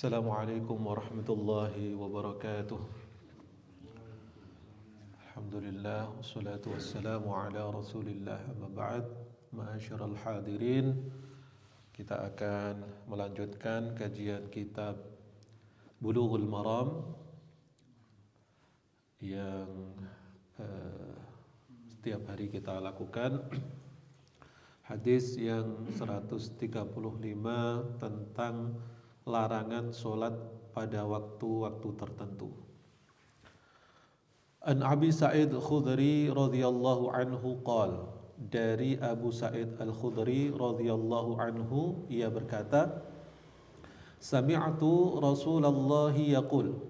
Assalamualaikum warahmatullahi wabarakatuh. Alhamdulillah wassalatu wassalamu ala Rasulillah amma ba'd. Ma'asyiral hadirin, kita akan melanjutkan kajian kitab Bulughul Maram yang setiap hari kita lakukan. Hadis yang 135 tentang larangan solat pada waktu-waktu tertentu. An Abi Sa'id Al-Khudri radhiyallahu anhu qala, dari Abu Sa'id Al-Khudri radhiyallahu anhu ia berkata, sami'tu Rasulullah yaqul,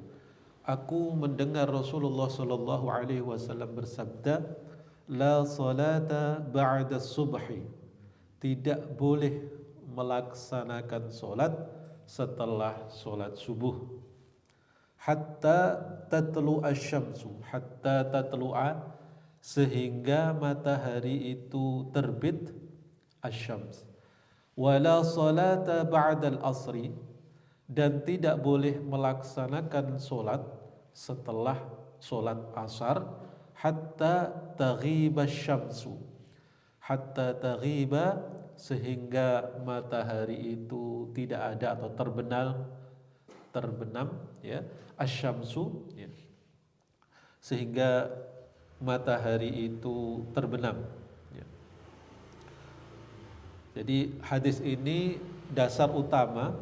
aku mendengar Rasulullah sallallahu alaihi wasallam bersabda, la salata ba'da subhi, tidak boleh melaksanakan solat setelah solat subuh, hatta tatlu'a syamsu, hatta tatlu'a, sehingga matahari itu terbit, asyams. Wala salata ba'dal asri, dan tidak boleh melaksanakan solat setelah solat asar, hatta taghiba syamsu, hatta taghiba, sehingga matahari itu tidak ada atau terbenam ya, asyamsu ya, sehingga matahari itu terbenam ya. Jadi hadis ini dasar utama,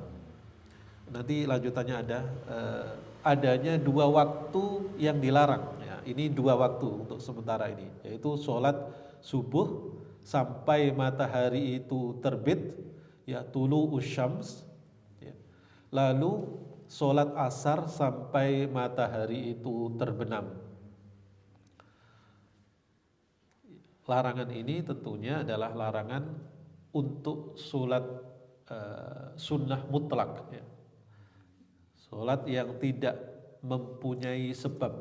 nanti lanjutannya ada adanya dua waktu yang dilarang ya. Ini dua waktu untuk sementara ini, yaitu sholat subuh sampai matahari itu terbit ya, tulu usyams ya. Lalu sholat asar sampai matahari itu terbenam. Larangan ini tentunya adalah larangan untuk sholat sunnah mutlak ya. Sholat yang tidak mempunyai sebab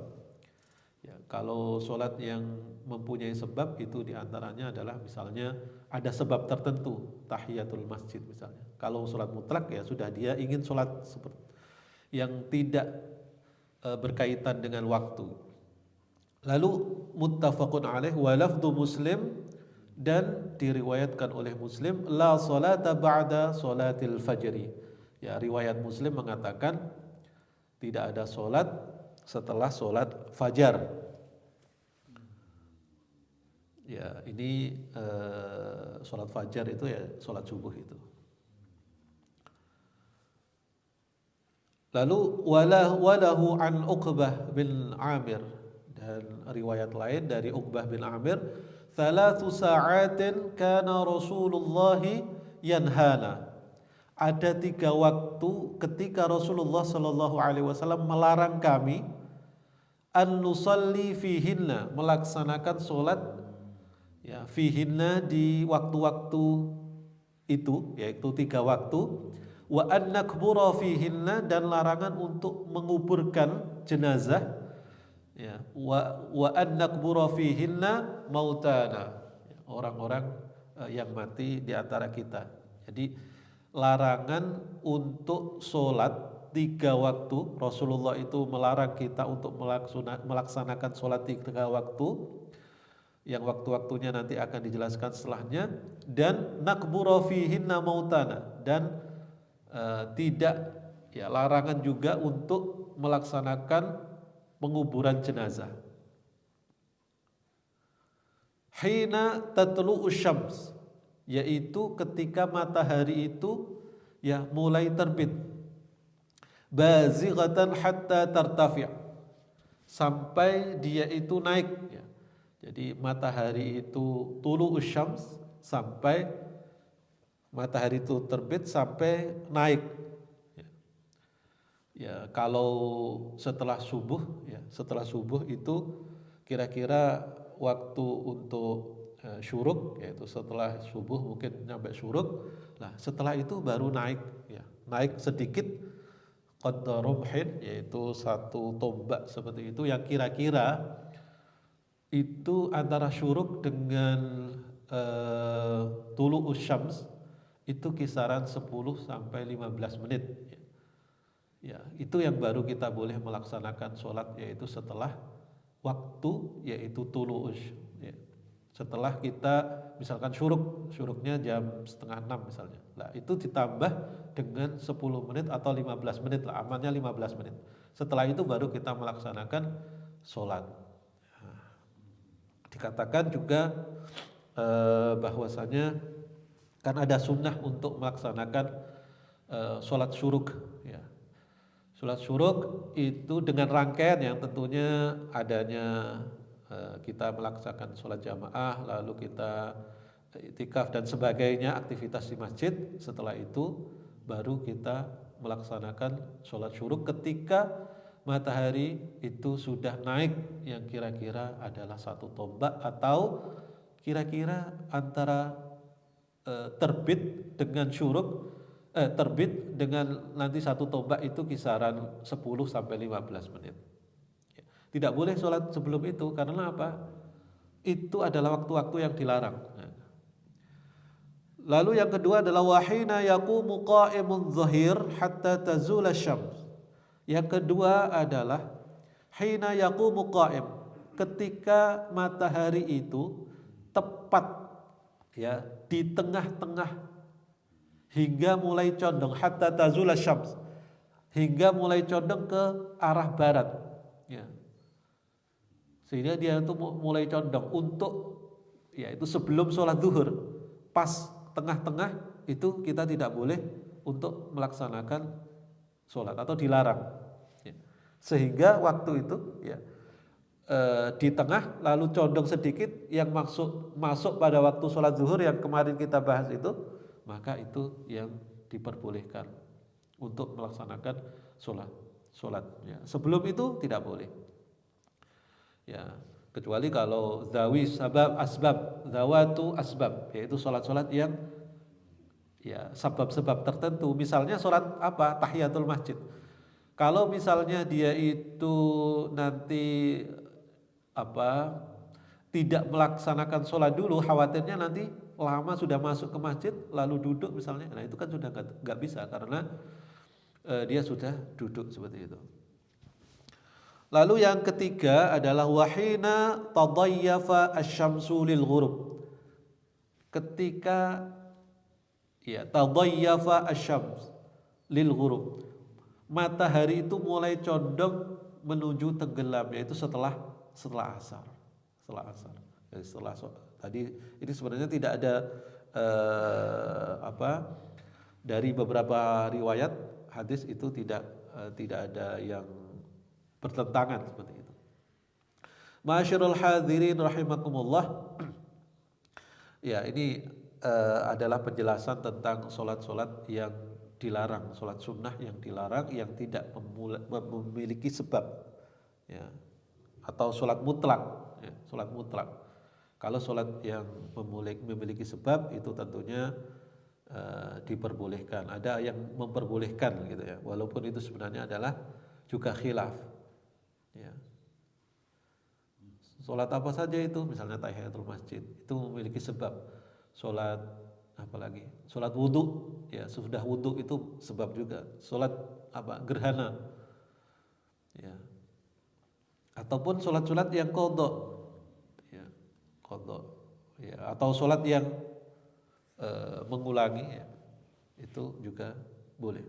ya. Kalau sholat yang mempunyai sebab itu diantaranya adalah misalnya ada sebab tertentu, tahiyatul masjid misalnya. Kalau sholat mutlak ya sudah, dia ingin sholat seperti yang tidak berkaitan dengan waktu. Lalu muttafaqun alaih wa lafdhu Muslim, dan diriwayatkan oleh Muslim, la salata ba'da salatil fajri ya, riwayat Muslim mengatakan tidak ada solat setelah solat fajar. Ya, ini solat fajar itu ya solat subuh itu. Lalu walahu an Uqbah bin Amir, dan riwayat lain dari Uqbah bin Amir, thalathu sa'atin kana Rasulullah yanhana, ada 3 waktu ketika Rasulullah sallallahu alaihi wasallam melarang kami an nusalli fihinna, melaksanakan solat ya, fihinna, di waktu-waktu itu, yaitu 3 waktu, wa an nakbura fihinna, dan larangan untuk menguburkan jenazah ya, wa an nakbura fihinna mautana, orang-orang yang mati di antara kita. Jadi larangan untuk solat 3 waktu, Rasulullah itu melarang kita untuk melaksanakan solat 3 waktu, yang waktu-waktunya nanti akan dijelaskan setelahnya, dan nakbura fihinna mautana, dan tidak ya, larangan juga untuk melaksanakan penguburan jenazah. Hina tatlu'u syams, yaitu ketika matahari itu ya mulai terbit, bazighatan hatta tartafi', sampai dia itu naik ya. Jadi matahari itu tulu'us syams, sampai matahari itu terbit sampai naik ya. Ya, kalau setelah subuh ya, setelah subuh itu kira-kira waktu untuk syuruk, yaitu setelah subuh mungkin sampai syuruk. Nah, setelah itu baru naik ya, naik sedikit, qadra rumhin, yaitu 1 tombak seperti itu, yang kira-kira itu antara syuruk dengan tulu'us syams itu kisaran 10 sampai 15 menit. Ya, itu yang baru kita boleh melaksanakan sholat, yaitu setelah waktu, yaitu tulu'ush. Ya. Setelah kita misalkan syuruknya jam setengah 6 misalnya. Nah, itu ditambah dengan 10 menit atau 15 menit lah, amannya 15 menit. Setelah itu baru kita melaksanakan sholat. Nah, dikatakan juga bahwasanya kan ada sunnah untuk melaksanakan sholat syuruk. Ya. Sholat syuruk itu dengan rangkaian yang tentunya adanya kita melaksanakan sholat jamaah, lalu kita iktikaf dan sebagainya, aktivitas di masjid. Setelah itu baru kita melaksanakan sholat syuruk ketika matahari itu sudah naik yang kira-kira adalah 1 tombak atau kira-kira antara terbit dengan syuruk, terbit dengan nanti 1 tombak itu kisaran 10 sampai 15 menit. Tidak boleh sholat sebelum itu karena apa? Itu adalah waktu-waktu yang dilarang. Lalu yang kedua adalah wahina yaqumu qa'imun dhahir hatta tazula syams. Yang kedua adalah hina yaqumu qa'im, ketika matahari itu tepat ya di tengah-tengah hingga mulai condong, hatta tazula syams, hingga mulai condong ke arah barat ya. Sehingga dia itu mulai condong untuk ya itu sebelum sholat zuhur, pas tengah-tengah itu kita tidak boleh untuk melaksanakan sholat atau dilarang ya. Sehingga waktu itu ya di tengah lalu condong sedikit yang masuk pada waktu sholat zuhur yang kemarin kita bahas itu, maka itu yang diperbolehkan untuk melaksanakan sholat ya. Sebelum itu tidak boleh ya, kecuali kalau zawi zawatu asbab, yaitu sholat-sholat yang ya sebab-sebab tertentu. Misalnya sholat apa, tahiyatul masjid. Kalau misalnya dia itu nanti apa tidak melaksanakan sholat dulu, khawatirnya nanti lama sudah masuk ke masjid lalu duduk misalnya, nah itu kan sudah nggak bisa karena dia sudah duduk seperti itu. Lalu yang ketiga adalah wahina tadayyafa asy-syamsu lil ghurub. Ketika ya tadayyafa asy-syams lil ghurub, matahari itu mulai condong menuju tenggelam, yaitu setelah asar. Jadi setelah tadi ini sebenarnya tidak ada dari beberapa riwayat hadis itu tidak ada yang bertentangan seperti itu. Ma'asyiral hadirin rahimakumullah. Ya, ini adalah penjelasan tentang sholat-sholat yang dilarang, sholat sunnah yang dilarang, yang tidak memiliki sebab, ya, atau sholat mutlak. Ya, sholat mutlak. Kalau sholat yang memiliki sebab itu tentunya diperbolehkan. Ada yang memperbolehkan gitu ya, walaupun itu sebenarnya adalah juga khilaf. Ya. Sholat apa saja itu, misalnya tahiyatul masjid itu memiliki sebab. Sholat apalagi, sholat wudhu ya, sudah wudhu itu sebab juga. Sholat gerhana ya, ataupun sholat yang qadha ya, ya, atau sholat yang mengulangi ya, itu juga boleh.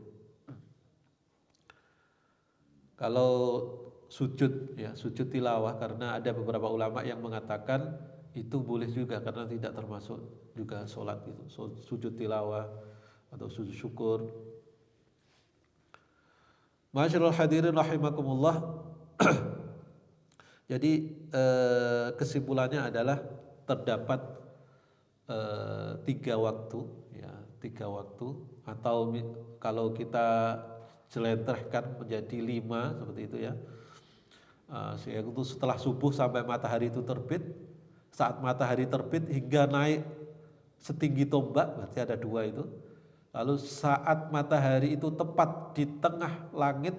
Kalau sujud ya, sujud tilawah, karena ada beberapa ulama yang mengatakan itu boleh juga karena tidak termasuk juga sholat itu, sujud tilawah atau sujud syukur. Ma'asyiral hadirin rahimakumullah. Jadi kesimpulannya adalah terdapat 3 waktu ya, 3 waktu, atau kalau kita jelentrehkan menjadi 5 seperti itu ya. Yaitu setelah subuh sampai matahari itu terbit, saat matahari terbit hingga naik setinggi tombak, berarti ada 2 itu. Lalu saat matahari itu tepat di tengah langit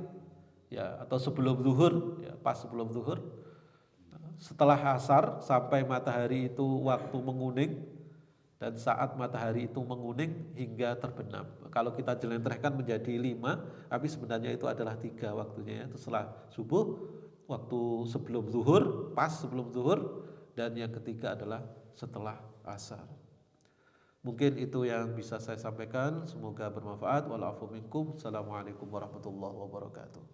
ya, atau sebelum zuhur ya, pas sebelum zuhur. Setelah asar sampai matahari itu waktu menguning dan saat matahari itu menguning hingga terbenam. Kalau kita jelentrehkan menjadi 5, tapi sebenarnya itu adalah 3 waktunya ya. Setelah subuh, waktu sebelum zuhur, pas sebelum zuhur, dan yang ketiga adalah setelah asar. Mungkin itu yang bisa saya sampaikan. Semoga bermanfaat. Wal afu minkum. Assalamualaikum warahmatullahi wabarakatuh.